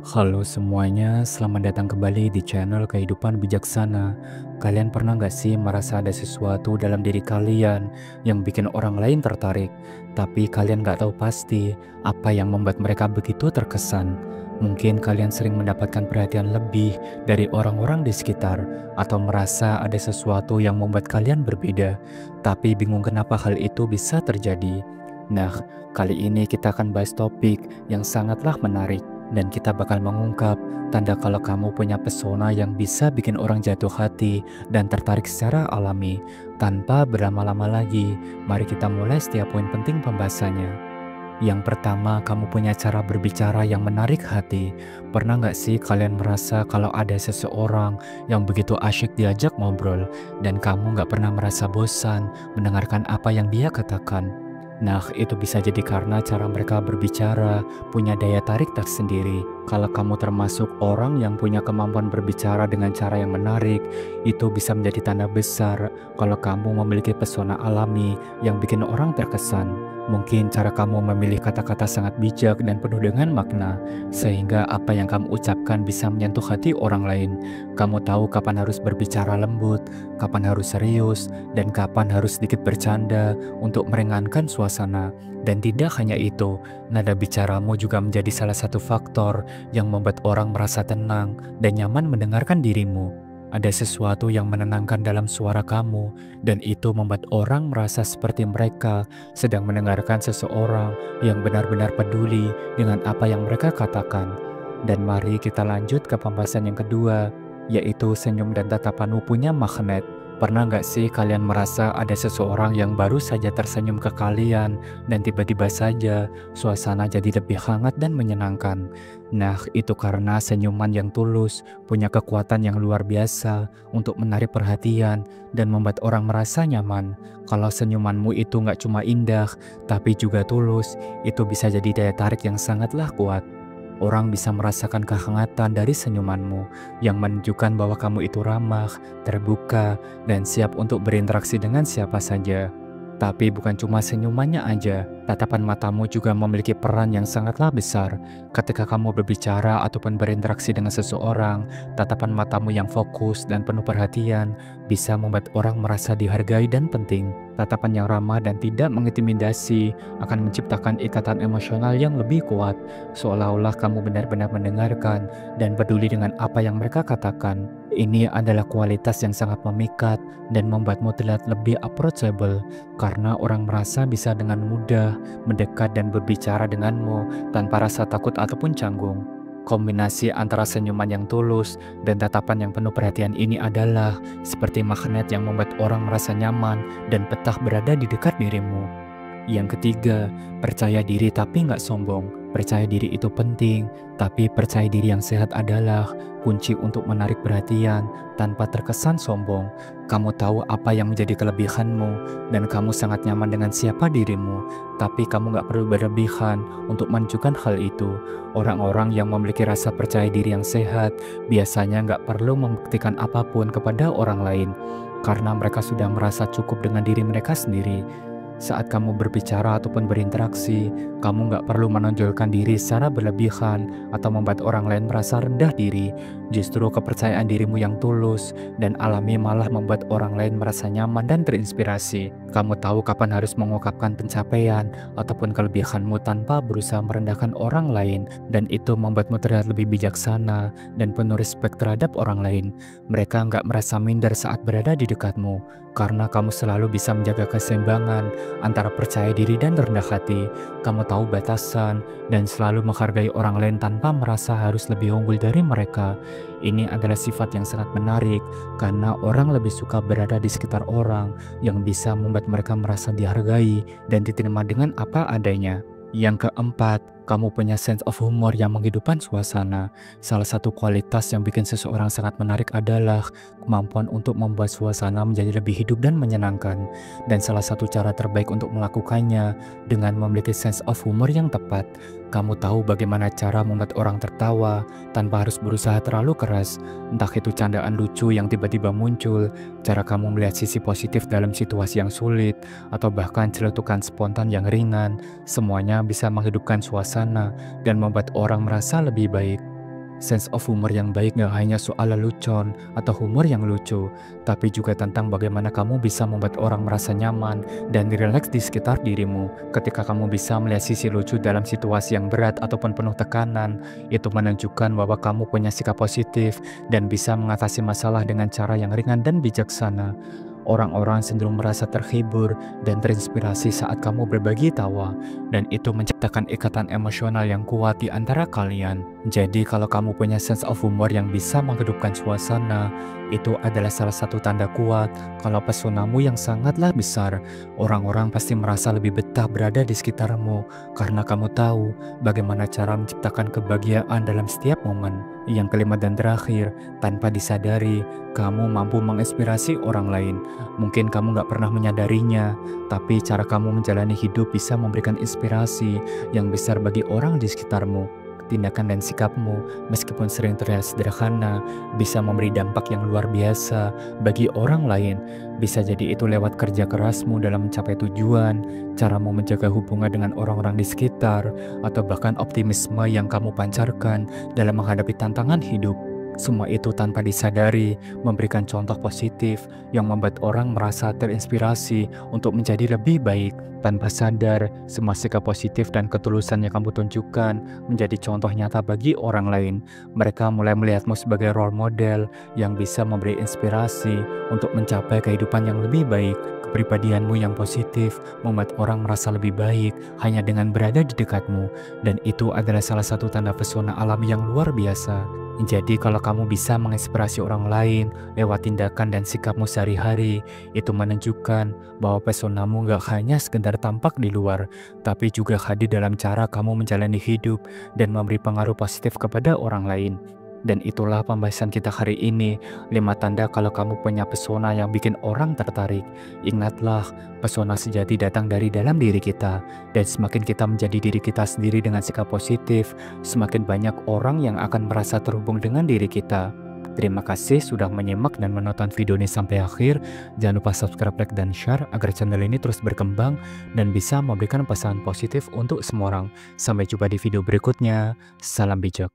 Halo semuanya, selamat datang kembali di channel Kehidupan Bijaksana. Kalian pernah nggak sih merasa ada sesuatu dalam diri kalian yang bikin orang lain tertarik, tapi kalian nggak tahu pasti apa yang membuat mereka begitu terkesan? Mungkin kalian sering mendapatkan perhatian lebih dari orang-orang di sekitar, atau merasa ada sesuatu yang membuat kalian berbeda, tapi bingung kenapa hal itu bisa terjadi. Nah, kali ini kita akan bahas topik yang sangatlah menarik dan kita bakal mengungkap tanda kalau kamu punya pesona yang bisa bikin orang jatuh hati dan tertarik secara alami. Tanpa berlama-lama lagi, mari kita mulai setiap poin penting pembahasannya. Yang pertama, kamu punya cara berbicara yang menarik hati. Pernah nggak sih kalian merasa kalau ada seseorang yang begitu asyik diajak ngobrol dan kamu nggak pernah merasa bosan mendengarkan apa yang dia katakan? Nah, itu bisa jadi karena cara mereka berbicara punya daya tarik tersendiri. Kalau kamu termasuk orang yang punya kemampuan berbicara dengan cara yang menarik, itu bisa menjadi tanda besar kalau kamu memiliki pesona alami yang bikin orang terkesan. Mungkin cara kamu memilih kata-kata sangat bijak dan penuh dengan makna, sehingga apa yang kamu ucapkan bisa menyentuh hati orang lain. Kamu tahu kapan harus berbicara lembut, kapan harus serius, dan kapan harus sedikit bercanda untuk meringankan suasana. Dan tidak hanya itu, nada bicaramu juga menjadi salah satu faktor yang membuat orang merasa tenang dan nyaman mendengarkan dirimu. Ada sesuatu yang menenangkan dalam suara kamu, dan itu membuat orang merasa seperti mereka sedang mendengarkan seseorang yang benar-benar peduli dengan apa yang mereka katakan. Dan mari kita lanjut ke pembahasan yang kedua, yaitu senyum dan tatapanmu punya magnet. Pernah nggak sih kalian merasa ada seseorang yang baru saja tersenyum ke kalian dan tiba-tiba saja suasana jadi lebih hangat dan menyenangkan? Nah, itu karena senyuman yang tulus punya kekuatan yang luar biasa untuk menarik perhatian dan membuat orang merasa nyaman. Kalau senyumanmu itu nggak cuma indah, tapi juga tulus, itu bisa jadi daya tarik yang sangatlah kuat. Orang bisa merasakan kehangatan dari senyumanmu yang menunjukkan bahwa kamu itu ramah, terbuka, dan siap untuk berinteraksi dengan siapa saja. Tapi bukan cuma senyumannya aja, tatapan matamu juga memiliki peran yang sangatlah besar. Ketika kamu berbicara ataupun berinteraksi dengan seseorang, tatapan matamu yang fokus dan penuh perhatian bisa membuat orang merasa dihargai dan penting. Tatapan yang ramah dan tidak mengintimidasi akan menciptakan ikatan emosional yang lebih kuat, seolah-olah kamu benar-benar mendengarkan dan peduli dengan apa yang mereka katakan. Ini adalah kualitas yang sangat memikat dan membuatmu terlihat lebih approachable, karena orang merasa bisa dengan mudah mendekat dan berbicara denganmu tanpa rasa takut ataupun canggung. Kombinasi antara senyuman yang tulus dan tatapan yang penuh perhatian ini adalah seperti magnet yang membuat orang merasa nyaman dan betah berada di dekat dirimu. Yang ketiga, percaya diri tapi nggak sombong. Percaya diri itu penting, tapi percaya diri yang sehat adalah kunci untuk menarik perhatian tanpa terkesan sombong. Kamu tahu apa yang menjadi kelebihanmu, dan kamu sangat nyaman dengan siapa dirimu, tapi kamu nggak perlu berlebihan untuk menunjukkan hal itu. Orang-orang yang memiliki rasa percaya diri yang sehat biasanya nggak perlu membuktikan apapun kepada orang lain, karena mereka sudah merasa cukup dengan diri mereka sendiri. Saat kamu berbicara ataupun berinteraksi, kamu nggak perlu menonjolkan diri secara berlebihan atau membuat orang lain merasa rendah diri. Justru kepercayaan dirimu yang tulus dan alami malah membuat orang lain merasa nyaman dan terinspirasi. Kamu tahu kapan harus mengungkapkan pencapaian ataupun kelebihanmu tanpa berusaha merendahkan orang lain, dan itu membuatmu terlihat lebih bijaksana dan penuh respek terhadap orang lain. Mereka nggak merasa minder saat berada di dekatmu, karena kamu selalu bisa menjaga keseimbangan antara percaya diri dan rendah hati. Kamu tahu batasan dan selalu menghargai orang lain tanpa merasa harus lebih unggul dari mereka. Ini adalah sifat yang sangat menarik karena orang lebih suka berada di sekitar orang yang bisa membuat mereka merasa dihargai dan diterima dengan apa adanya. Yang keempat, kamu punya sense of humor yang menghidupkan suasana. Salah satu kualitas yang bikin seseorang sangat menarik adalah kemampuan untuk membuat suasana menjadi lebih hidup dan menyenangkan. Dan salah satu cara terbaik untuk melakukannya dengan memiliki sense of humor yang tepat. Kamu tahu bagaimana cara membuat orang tertawa tanpa harus berusaha terlalu keras. Entah itu candaan lucu yang tiba-tiba muncul, cara kamu melihat sisi positif dalam situasi yang sulit, atau bahkan celetukan spontan yang ringan. Semuanya bisa menghidupkan suasana dan membuat orang merasa lebih baik. Sense of humor yang baik gak hanya soal lelucon atau humor yang lucu, tapi juga tentang bagaimana kamu bisa membuat orang merasa nyaman dan rileks di sekitar dirimu. Ketika kamu bisa melihat sisi lucu dalam situasi yang berat ataupun penuh tekanan, itu menunjukkan bahwa kamu punya sikap positif dan bisa mengatasi masalah dengan cara yang ringan dan bijaksana. Orang-orang cenderung merasa terhibur dan terinspirasi saat kamu berbagi tawa, dan itu menciptakan ikatan emosional yang kuat di antara kalian. Jadi, kalau kamu punya sense of humor yang bisa menghidupkan suasana, itu adalah salah satu tanda kuat kalau pesonamu yang sangatlah besar. Orang-orang pasti merasa lebih betah berada di sekitarmu karena kamu tahu bagaimana cara menciptakan kebahagiaan dalam setiap momen. Yang kelima dan terakhir, tanpa disadari, kamu mampu menginspirasi orang lain. Mungkin kamu gak pernah menyadarinya, tapi cara kamu menjalani hidup bisa memberikan inspirasi yang besar bagi orang di sekitarmu. Tindakan dan sikapmu, meskipun sering terlihat sederhana, bisa memberi dampak yang luar biasa bagi orang lain. Bisa jadi itu lewat kerja kerasmu dalam mencapai tujuan, caramu menjaga hubungan dengan orang-orang di sekitar, atau bahkan optimisme yang kamu pancarkan dalam menghadapi tantangan hidup. Semua itu tanpa disadari memberikan contoh positif yang membuat orang merasa terinspirasi untuk menjadi lebih baik. Tanpa sadar, semua sikap positif dan ketulusan yang kamu tunjukkan menjadi contoh nyata bagi orang lain. Mereka mulai melihatmu sebagai role model yang bisa memberi inspirasi untuk mencapai kehidupan yang lebih baik. Kepribadianmu yang positif membuat orang merasa lebih baik hanya dengan berada di dekatmu, dan itu adalah salah satu tanda pesona alam yang luar biasa. Jadi kalau kamu bisa menginspirasi orang lain lewat tindakan dan sikapmu sehari-hari, itu menunjukkan bahwa pesonamu gak hanya sekedar tampak di luar, tapi juga hadir dalam cara kamu menjalani hidup dan memberi pengaruh positif kepada orang lain. Dan itulah pembahasan kita hari ini, 5 tanda kalau kamu punya pesona yang bikin orang tertarik. Ingatlah, pesona sejati datang dari dalam diri kita, dan semakin kita menjadi diri kita sendiri dengan sikap positif, semakin banyak orang yang akan merasa terhubung dengan diri kita. Terima kasih sudah menyimak dan menonton video ini sampai akhir. Jangan lupa subscribe, like, dan share agar channel ini terus berkembang dan bisa memberikan pesan positif untuk semua orang. Sampai jumpa di video berikutnya. Salam bijak.